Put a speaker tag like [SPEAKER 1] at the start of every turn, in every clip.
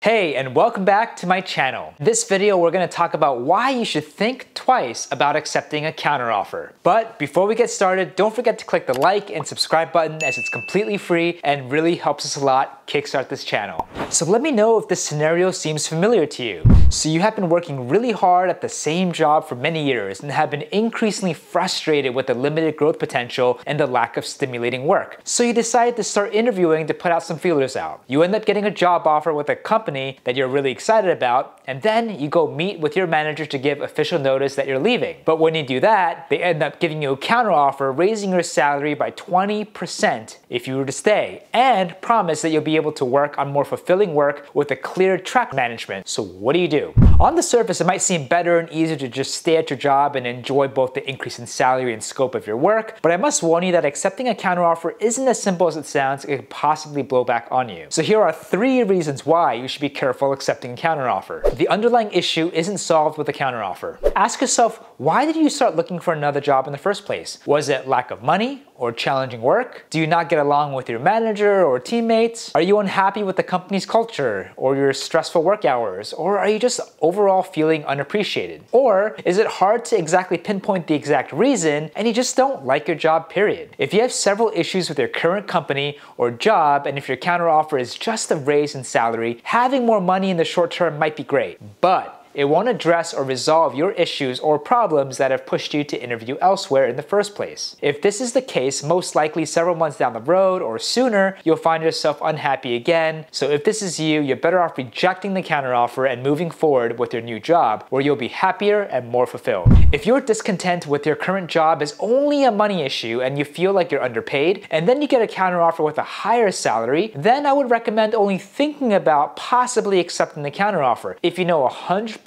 [SPEAKER 1] Hey, and welcome back to my channel. In this video, we're gonna talk about why you should think twice about accepting a counteroffer. But before we get started, don't forget to click the like and subscribe button as it's completely free and really helps us a lot kickstart this channel. So let me know if this scenario seems familiar to you. So you have been working really hard at the same job for many years and have been increasingly frustrated with the limited growth potential and the lack of stimulating work. So you decided to start interviewing to put out some feelers out. You end up getting a job offer with a company that you're really excited about, and then you go meet with your manager to give official notice that you're leaving. But when you do that, they end up giving you a counteroffer, raising your salary by 20% if you were to stay, and promise that you'll be able to work on more fulfilling work with a clear track management. So what do you do? On the surface, it might seem better and easier to just stay at your job and enjoy both the increase in salary and scope of your work, but I must warn you that accepting a counteroffer isn't as simple as it sounds. It could possibly blow back on you. So here are 3 reasons why you should be careful accepting a counteroffer. The underlying issue isn't solved with a counteroffer. Ask yourself, why did you start looking for another job in the first place? Was it lack of money or challenging work? Do you not get along with your manager or teammates? Are you unhappy with the company's culture or your stressful work hours? Or are you just overall feeling unappreciated? Or is it hard to exactly pinpoint the exact reason and you just don't like your job, period? If you have several issues with your current company or job, and if your counteroffer is just a raise in salary, having more money in the short term might be great, but it won't address or resolve your issues or problems that have pushed you to interview elsewhere in the first place. If this is the case, most likely several months down the road or sooner, you'll find yourself unhappy again. So if this is you, you're better off rejecting the counteroffer and moving forward with your new job, where you'll be happier and more fulfilled. If your discontent with your current job is only a money issue and you feel like you're underpaid, and then you get a counteroffer with a higher salary, then I would recommend only thinking about possibly accepting the counteroffer. If you know 100%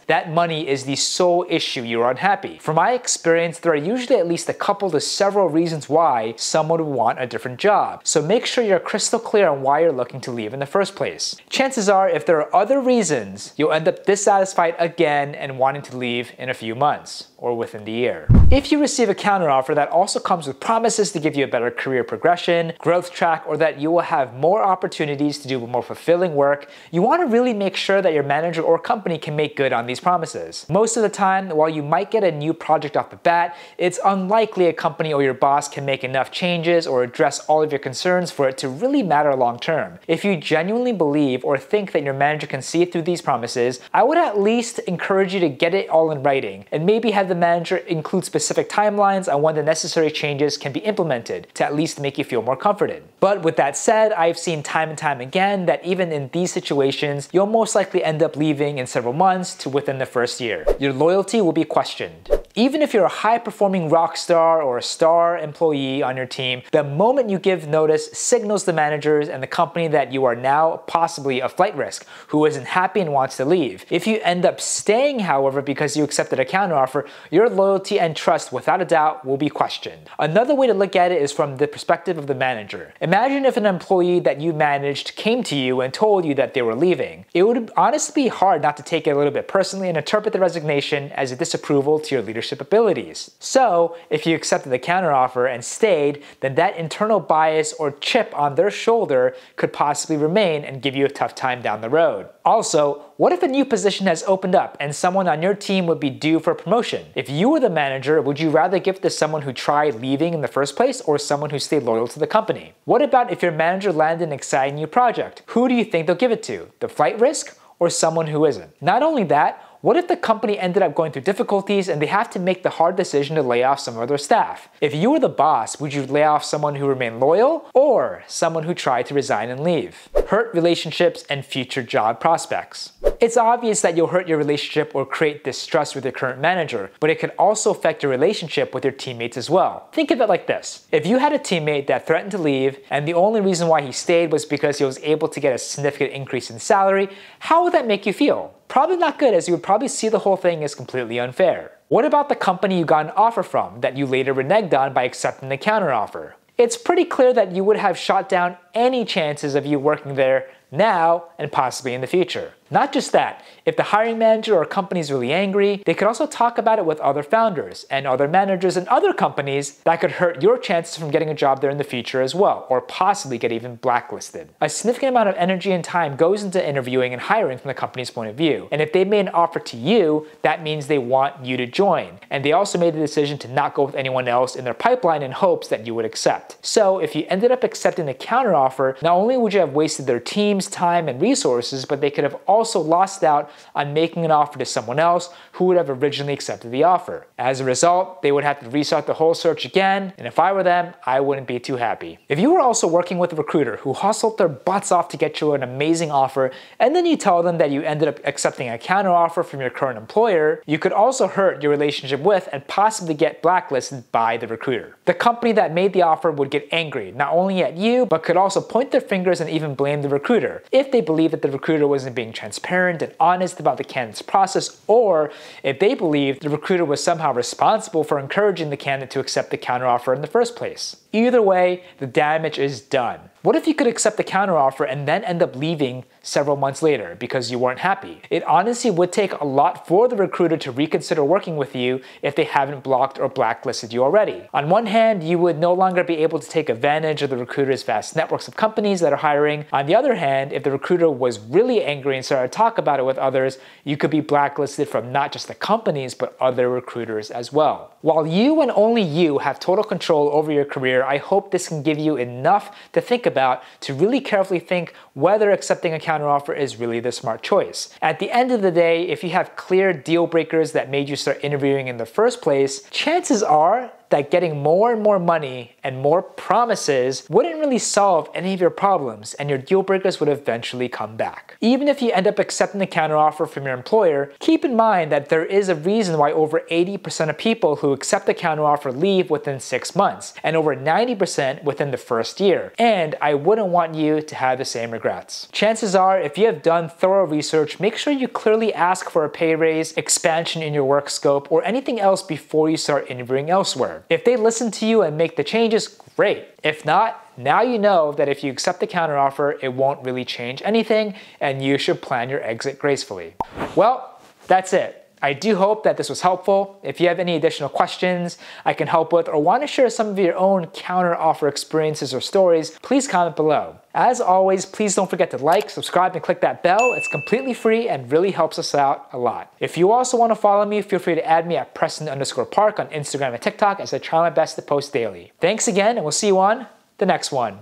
[SPEAKER 1] that money is the sole issue you're unhappy. From my experience, there are usually at least a couple to several reasons why someone would want a different job. So make sure you're crystal clear on why you're looking to leave in the first place. Chances are, if there are other reasons, you'll end up dissatisfied again and wanting to leave in a few months or within the year. If you receive a counteroffer that also comes with promises to give you a better career progression, growth track, or that you will have more opportunities to do more fulfilling work, you want to really make sure that your manager or company can make good on these promises. Most of the time, while you might get a new project off the bat, it's unlikely a company or your boss can make enough changes or address all of your concerns for it to really matter long term. If you genuinely believe or think that your manager can see through these promises, I would at least encourage you to get it all in writing and maybe have the manager include specific timelines on when the necessary changes can be implemented to at least make you feel more comforted. But with that said, I've seen time and time again that even in these situations, you'll most likely end up leaving in several months to within the first year. Your loyalty will be questioned. Even if you're a high-performing rock star or a star employee on your team, the moment you give notice signals the managers and the company that you are now possibly a flight risk who isn't happy and wants to leave. If you end up staying, however, because you accepted a counteroffer, your loyalty and trust without a doubt will be questioned. Another way to look at it is from the perspective of the manager. Imagine if an employee that you managed came to you and told you that they were leaving. It would honestly be hard not to take it a little bit personally and interpret the resignation as a disapproval to your leadership abilities. So, if you accepted the counteroffer and stayed, then that internal bias or chip on their shoulder could possibly remain and give you a tough time down the road. Also, what if a new position has opened up and someone on your team would be due for promotion? If you were the manager, would you rather give it to someone who tried leaving in the first place or someone who stayed loyal to the company? What about if your manager landed an exciting new project? Who do you think they'll give it to? The flight risk or someone who isn't? Not only that, what if the company ended up going through difficulties and they have to make the hard decision to lay off some of their staff? If you were the boss, would you lay off someone who remained loyal or someone who tried to resign and leave? Hurt relationships and future job prospects. It's obvious that you'll hurt your relationship or create distrust with your current manager, but it could also affect your relationship with your teammates as well. Think of it like this. If you had a teammate that threatened to leave and the only reason why he stayed was because he was able to get a significant increase in salary, how would that make you feel? Probably not good, as you would probably see the whole thing as completely unfair. What about the company you got an offer from that you later reneged on by accepting the counteroffer? It's pretty clear that you would have shot down any chances of you working there now and possibly in the future. Not just that, if the hiring manager or company is really angry, they could also talk about it with other founders and other managers in other companies that could hurt your chances from getting a job there in the future as well, or possibly get even blacklisted. A significant amount of energy and time goes into interviewing and hiring from the company's point of view. And if they made an offer to you, that means they want you to join. And they also made the decision to not go with anyone else in their pipeline in hopes that you would accept. So if you ended up accepting the counteroffer, not only would you have wasted their team's time and resources, but they could have also lost out on making an offer to someone else who would have originally accepted the offer. As a result, they would have to restart the whole search again, and if I were them, I wouldn't be too happy. If you were also working with a recruiter who hustled their butts off to get you an amazing offer, and then you tell them that you ended up accepting a counteroffer from your current employer, you could also hurt your relationship with and possibly get blacklisted by the recruiter. The company that made the offer would get angry, not only at you, but could also point their fingers and even blame the recruiter if they believe that the recruiter wasn't being transparent and honest about the candidate's process, or if they believe the recruiter was somehow responsible for encouraging the candidate to accept the counteroffer in the first place. Either way, the damage is done. What if you could accept the counteroffer and then end up leaving several months later because you weren't happy? It honestly would take a lot for the recruiter to reconsider working with you if they haven't blocked or blacklisted you already. On one hand, you would no longer be able to take advantage of the recruiter's vast networks of companies that are hiring. On the other hand, if the recruiter was really angry and started to talk about it with others, you could be blacklisted from not just the companies, but other recruiters as well. While you and only you have total control over your career, I hope this can give you enough to think about to really carefully think whether accepting a counteroffer is really the smart choice. At the end of the day, if you have clear deal breakers that made you start interviewing in the first place, chances are that getting more and more money and more promises wouldn't really solve any of your problems, and your deal breakers would eventually come back. Even if you end up accepting the counteroffer from your employer, keep in mind that there is a reason why over 80% of people who accept the counteroffer leave within 6 months, and over 90% within the first year. And I wouldn't want you to have the same regrets. Chances are, if you have done thorough research, make sure you clearly ask for a pay raise, expansion in your work scope, or anything else before you start interviewing elsewhere. If they listen to you and make the changes, great. If not, now you know that if you accept the counteroffer, it won't really change anything, and you should plan your exit gracefully. Well, that's it. I do hope that this was helpful. If you have any additional questions I can help with, or want to share some of your own counteroffer experiences or stories, please comment below. As always, please don't forget to like, subscribe, and click that bell. It's completely free and really helps us out a lot. If you also want to follow me, feel free to add me at Preston_Park on Instagram and TikTok, as I try my best to post daily. Thanks again, and we'll see you on the next one.